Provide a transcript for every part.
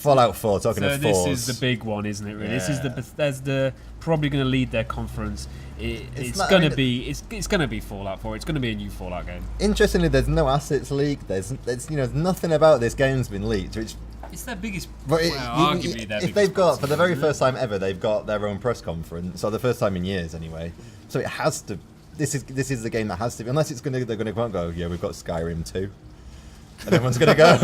Fallout 4, talking of this fours. is the big one, isn't it? Really, Yeah. this is the Bethesda probably going to lead their conference. It's not- going I to mean, be it's going to be Fallout 4. It's going to be a new Fallout game. Interestingly, there's no assets leaked. There's nothing about this game's been leaked, which. It's their biggest. But Arguably their if biggest they've got, sponsor, for the very isn't it? first time ever, they've got their own press conference, or the first time in years anyway. So it has to. This is the game that has to be, unless they're going to go. Yeah, we've got Skyrim 2, and everyone's going to go.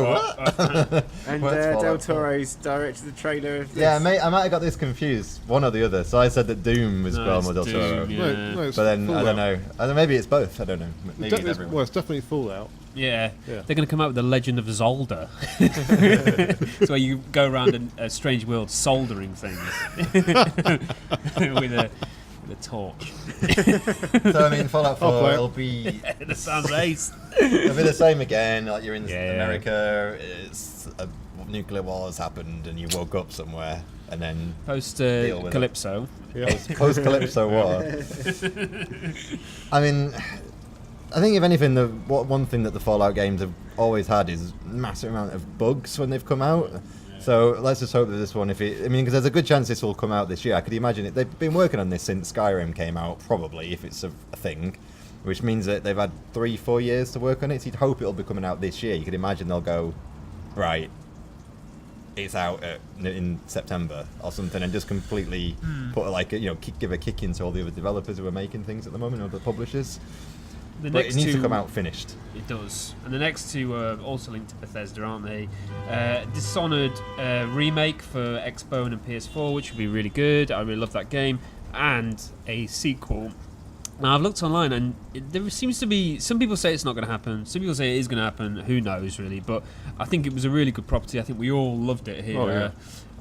What? And What's Del Fallout 4? Toro's directed the trailer of this. Yeah, mate, I might have got this confused, one or the other. So I said that Doom was Guillermo del Toro, Doom, yeah. No, it's but then Fallout. I don't know. Maybe it's both. I don't know. Maybe it's everyone. Well, it's definitely Fallout. Yeah. Yeah. They're going to come out with the Legend of Zelda. It's where you go around a strange world soldering things with a torch. So I mean, Fallout 4 play it. it'll be That sounds ace. it'll be the same again. Like you're in Yeah. America, it's a nuclear war has happened, and you woke up somewhere, and then Post Deal with it. Calypso. Yeah. post Calypso war. I mean, I think if anything, one thing that the Fallout games have always had is massive amount of bugs when they've come out. So let's just hope that this one, because there's a good chance this will come out this year. I could imagine it. They've been working on this since Skyrim came out, probably, if it's a thing, which means that they've had 3-4 years to work on it. So you'd hope it'll be coming out this year. You could imagine they'll go, right, it's out in September or something, and just completely put give a kick into all the other developers who are making things at the moment, or the publishers. The But next it needs two, to come out finished. It does. And the next two are also linked to Bethesda, aren't they? Dishonored remake for Xbox and PS4, which would be really good. I really love that game. And a sequel. Now, I've looked online, and there seems to be... Some people say it's not going to happen. Some people say it is going to happen. Who knows, really? But I think it was a really good property. I think we all loved it here. Oh, yeah.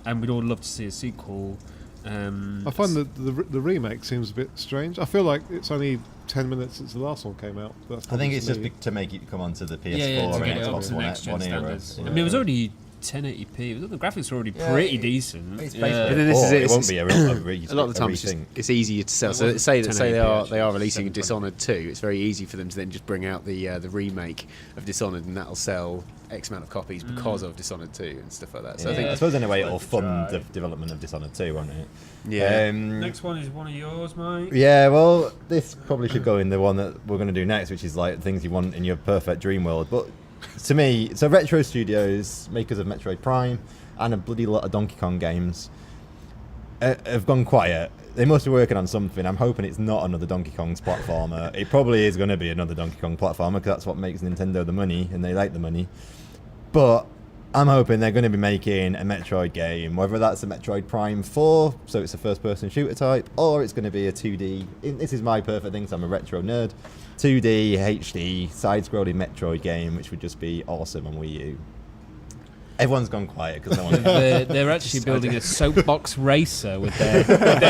And we'd all love to see a sequel. I find that the remake seems a bit strange. I feel like it's only 10 minutes since the last one came out. That's I think it's just me. to make it come onto the PS4 Yeah, to and get it up Xbox to the One, next gen One era. standards. Yeah. I mean, it was already 1080p. The graphics were already pretty decent. It's Yeah. basically But then this is it, it won't it's- be a A lot of the time it's easier to sell. It So wasn't say 1080p they are actually, releasing 720p. Dishonored 2. It's very easy for them to then just bring out the remake of Dishonored, and that'll sell X amount of copies because of Dishonored 2 and stuff like that. So I I think suppose in a way it'll Worth a fund try. the development of Dishonored 2, won't it? yeah. Next one is one of yours, mate. Yeah, well, this probably should go in the one that we're going to do next, which is like things you want in your perfect dream world. But to me, so Retro Studios, makers of Metroid Prime and a bloody lot of Donkey Kong games, have gone quiet. They must be working on something. I'm hoping it's not another Donkey Kong's platformer. It probably is going to be another Donkey Kong platformer because that's what makes Nintendo the money, and they like the money. But I'm hoping they're going to be making a Metroid game, whether that's a Metroid Prime 4, so it's a first-person shooter type, or it's going to be a 2D. This is my perfect thing, so I'm a retro nerd. 2D, HD, side-scrolling Metroid game, which would just be awesome on Wii U. Everyone's gone quiet because no one. They're actually building a soapbox racer with their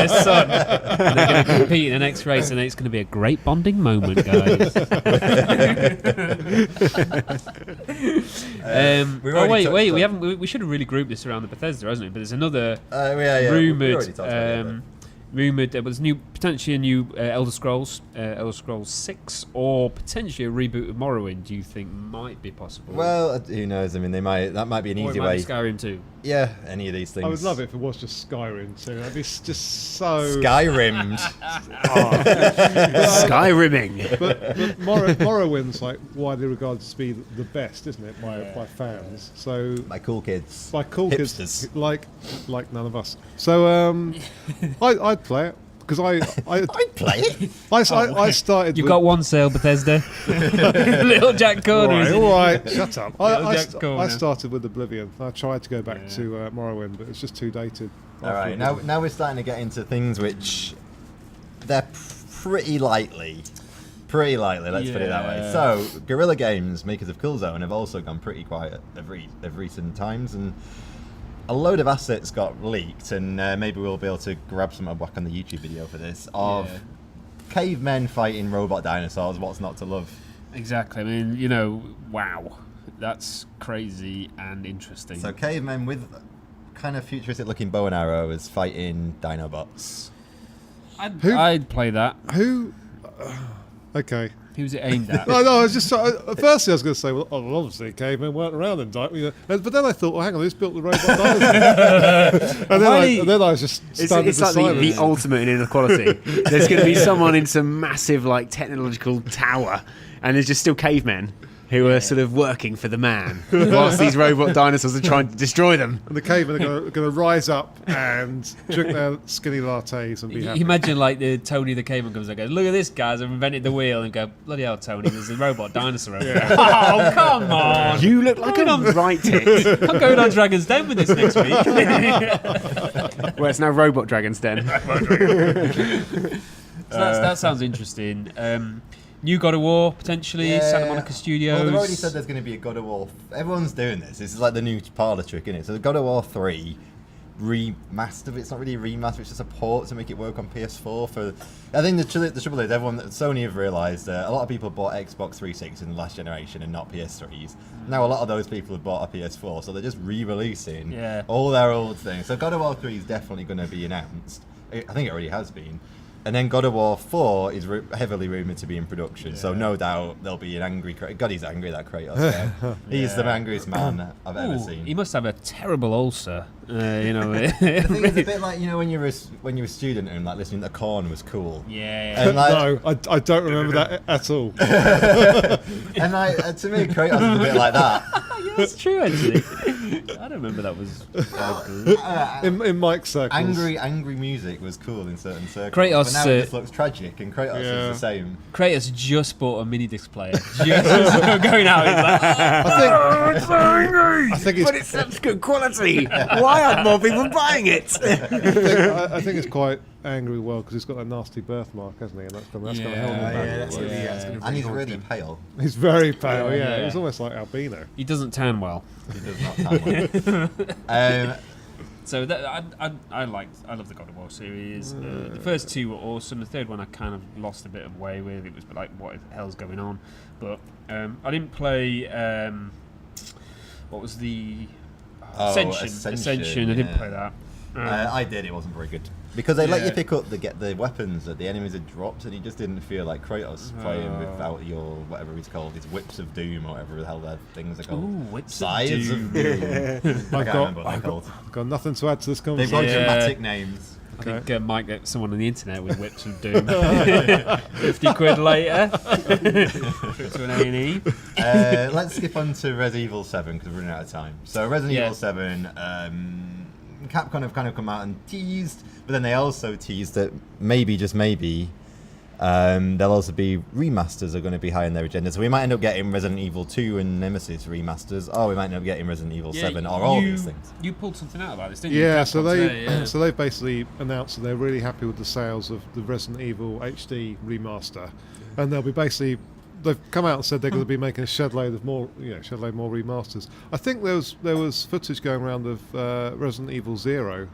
son. And they're going to compete in the next race, and it's going to be a great bonding moment, guys. We should have really grouped this around the Bethesda, hasn't we? But there's another we rumored, already talked about it, rumored there was potentially a new Elder Scrolls 6, or potentially a reboot of Morrowind. Do you think might be possible? well, who knows? I mean, that might be an or it easy might way. be Skyrim 2. Yeah, any of these things. I would love it if it was just Skyrim too. That'd be just so. Skyrimmed. Skyrimming. But Morrowind's like widely regarded to be the best, isn't it, by fans? So My cool kids. by cool kids Hipsters. like none of us. So I'd play it because I I'd play it. I started. You've with, got one sale, Bethesda. Little Jack Corner. Right, Is all right, shut up. Little Jack Corner. I started with Oblivion. I tried to go back to Morrowind, but it's just too dated. All right, now we're starting to get into things which they're pretty lightly. Let's put it that way. Yeah. So, Guerrilla Games, makers of Killzone, have also gone pretty quiet of recent times, and a load of assets got leaked, and maybe we'll be able to grab some back on the YouTube video for this of cavemen fighting robot dinosaurs. What's not to love? Exactly. I mean, wow. That's crazy and interesting. So, cavemen with kind of futuristic-looking bow and arrows fighting Dinobots. I'd play that. Who? Okay. Who was it aimed at? No, I was just firstly I was going to say, well, obviously cavemen weren't around in time, but then I thought, well, hang on, who's built the robot dinosaur? and then I was just stunned It's like the ultimate in inequality. There's going to be someone in some massive like technological tower, and there's just still cavemen who are sort of working for the man, whilst these robot dinosaurs are trying to destroy them. And the cavemen are going to rise up and drink their skinny lattes and be happy. Imagine like the Tony the caveman comes and goes, look at this guys, I've invented the wheel, and go, bloody hell Tony, there's a robot dinosaur over there. Oh come on, You look like a right tit. I'm going on Dragon's Den with this next week. Well, it's now Robot Dragon's Den. So that sounds interesting. New God of War, potentially, Santa Monica Studios. Well, they've already said there's going to be a God of War. Everyone's doing this. This is like the new parlor trick, isn't it? So the God of War 3 remastered. It's not really a remaster. It's just a port to make it work on PS4. I think the trouble is Sony have realised a lot of people bought Xbox 360 in the last generation and not PS3s. Now a lot of those people have bought a PS4, so they're just re-releasing all their old things. So God of War 3 is definitely going to be announced. I think it already has been. And then God of War 4 is heavily rumoured to be in production, so no doubt there'll be an angry Kratos. God, he's angry, that Kratos guy. He's the angriest man I've ever seen. He must have a terrible ulcer. I think it's a bit like, when you were a student and like listening to Korn was cool. Yeah. And, like, No, I don't remember that at all. And like, to me, Kratos is a bit like that. Yeah, that's true, actually. I don't remember that was in Mike's circles. Angry music was cool in certain circles. Kratos, but now it just looks tragic, and Kratos is the same. Kratos just bought a mini disc player. Just going out, he's like, I think But it's such good quality. Why aren't more people buying it? I think it's quite angry because he's got that nasty birthmark, hasn't he? And that's going to hold him back. And he's really pale. He's very pale, He's almost like albino. he doesn't tan well. He does not tan well. So I love the God of War series. The first two were awesome. The third one I kind of lost a bit of way with. It was like, what the hell's going on? But I didn't play. What was the Ascension? I didn't play that. I did. It wasn't very good because they let you pick up the weapons that the enemies had dropped, and you just didn't feel like Kratos playing without your whatever he's called, his whips of doom or whatever the hell their things are called. Ooh, whips Scythes of doom. I can't remember what they're called. I've got nothing to add to this They've conversation. got dramatic names. I think Mike got someone on the internet with whips of doom. 50 quid later. Trip to an A&E. Let's skip on to Resident Evil 7 because we're running out of time. So Resident Evil 7, Capcom have kind of come out and teased, but then they also teased that maybe, just maybe, there'll also be remasters are going to be high on their agenda. So we might end up getting Resident Evil 2 and Nemesis remasters, or we might end up getting Resident Evil 7, or all these things. You pulled something out about this, didn't you? Yeah, Capcom so they basically announced that they're really happy with the sales of the Resident Evil HD remaster, and they'll be they've come out and said they're going to be making a shed load more remasters. I think there was footage going around of Resident Evil 0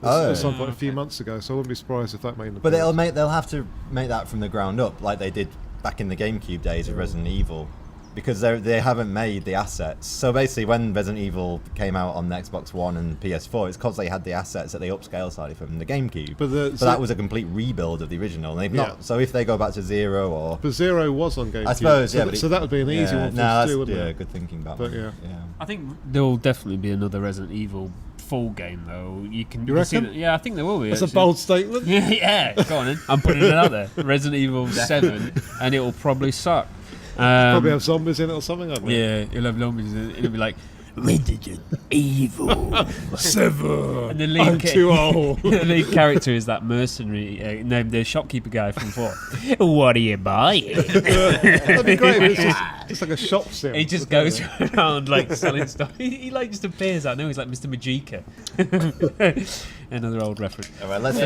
at some point a few months ago, so I wouldn't be surprised if that made. But they'll have to make that from the ground up, like they did back in the GameCube days of Resident Evil, because they haven't made the assets. So basically, when Resident Evil came out on the Xbox One and PS4, it's because they had the assets that they upscale slightly from the GameCube. So that was a complete rebuild of the original. And they've not. So if they go back to 0 or... But 0 was on GameCube. I suppose, so that would be an easy one for them to do, wouldn't it? Yeah, good thinking about that. I think there will definitely be another Resident Evil full game, though. You reckon? See that, yeah, I think there will be. That's a bold statement. Yeah, go on then. I'm putting it out there. Resident Evil 7, and it will probably suck. Probably have zombies in it or something, I Yeah, you'll have zombies in it. It'll be like Resident Evil 7. And the I'm too old. The lead character is that mercenary named the shopkeeper guy from 4. What are you buying? That'd be great. It's just like a shop sim. He just goes around like selling stuff. He like just appears out. No, he's like Mr. Majika. Another old reference. All right, let's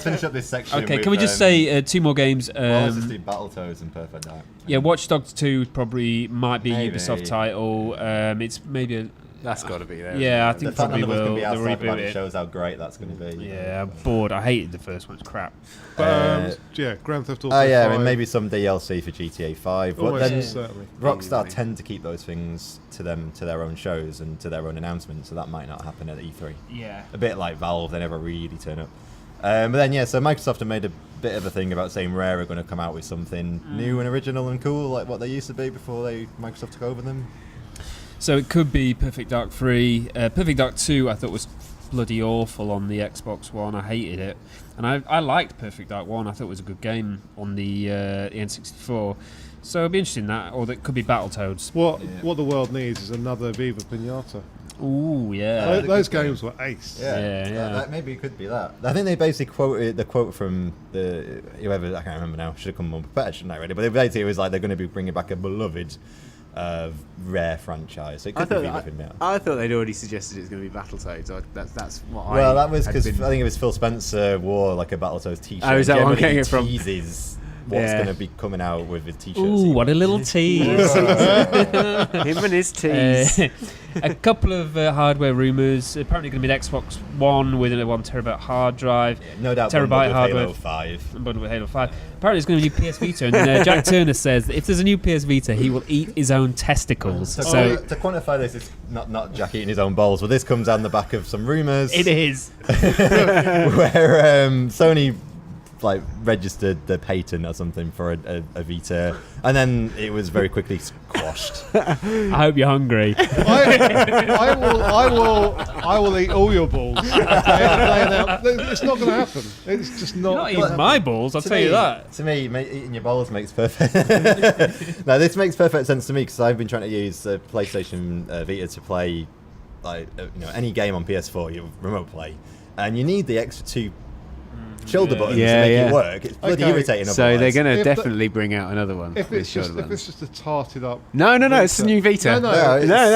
finish up this section. Okay, can we just say 2 more games? Let's just do Battletoads and Perfect Dark. Yeah, Watch Dogs 2 probably might be a Ubisoft title. It's maybe That's got to be there. Yeah, I think probably will. They'll reboot it shows how great that's going to be. Yeah, I'm bored. I hated the first one. It's crap. But, Grand Theft Auto 5. And maybe some DLC for GTA 5. But then certainly. Rockstar tend to keep those things to their own shows and to their own announcements, so that might not happen at E3. Yeah. A bit like Valve, they never really turn up. But then, yeah, so Microsoft have made a bit of a thing about saying Rare are going to come out with something new and original and cool, like what they used to be before Microsoft took over them. So it could be Perfect Dark 3. Perfect Dark 2 I thought was bloody awful on the Xbox One. I hated it. And I liked Perfect Dark 1. I thought it was a good game on the N64. So it'd be interesting that, or it could be Battletoads. What the world needs is another Viva Pinata. Ooh, yeah. Those games were ace. Yeah. That maybe it could be that. I think they basically quoted the quote from whoever, I can't remember now, should have come more prepared, shouldn't I, really? But basically it was like they're going to be bringing back a beloved Rare franchise. So it could be Viva Pinata. I thought they'd already suggested it was going to be Battletoads. That's what I. Well, that was had because been- I think it was Phil Spencer wore like a Battletoads t-shirt. Oh, is that where I'm getting it from? Teases what's going to be coming out with his t-shirts. Ooh, what a little tease. Him and his tease. A couple of hardware rumours. Apparently going to be the Xbox One with a 1 terabyte hard drive. No doubt Terabyte bundled with hardware. Halo 5. Bundled with Halo 5. Apparently it's going to be PS Vita. And Jack Turner says that if there's a new PS Vita, he will eat his own testicles. So To quantify this, it's not Jack eating his own balls, but this comes on the back of some rumours. it is. where Sony registered the patent or something for a Vita, and then it was very quickly squashed. I hope you're hungry. I will eat all your balls. It's not going to happen. It's just You're not. not eating my balls, I'll tell you that. To me, eating your balls makes perfect. No, this makes perfect sense to me because I've been trying to use the PlayStation Vita to play any game on PS4. You remote play, and you need the extra two shoulder buttons to make it work. It's bloody irritating. So otherwise. they're going to If definitely bring out another one. If with it's just shoulder buttons. a tarted up. No, it's a new Vita. No,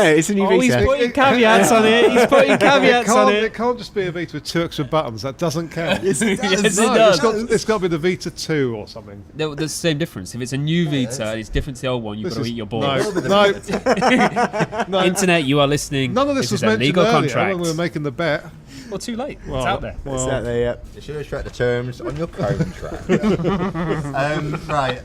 it's a new Oh, he's Vita. putting caveats on it. He's putting caveats on It it. can't just be a Vita with 2 extra buttons. That doesn't count. Yes, it No, does. it's got to be the Vita 2 or something. There's the same difference. If it's a new Vita and it's different to the old one, you've got to eat your balls. No, Internet, you are listening. none of this was is a mentioned legal earlier contract. when we were making the bet. Well, too late. Well, it's out there. well, You should have checked the terms on your contract. Right.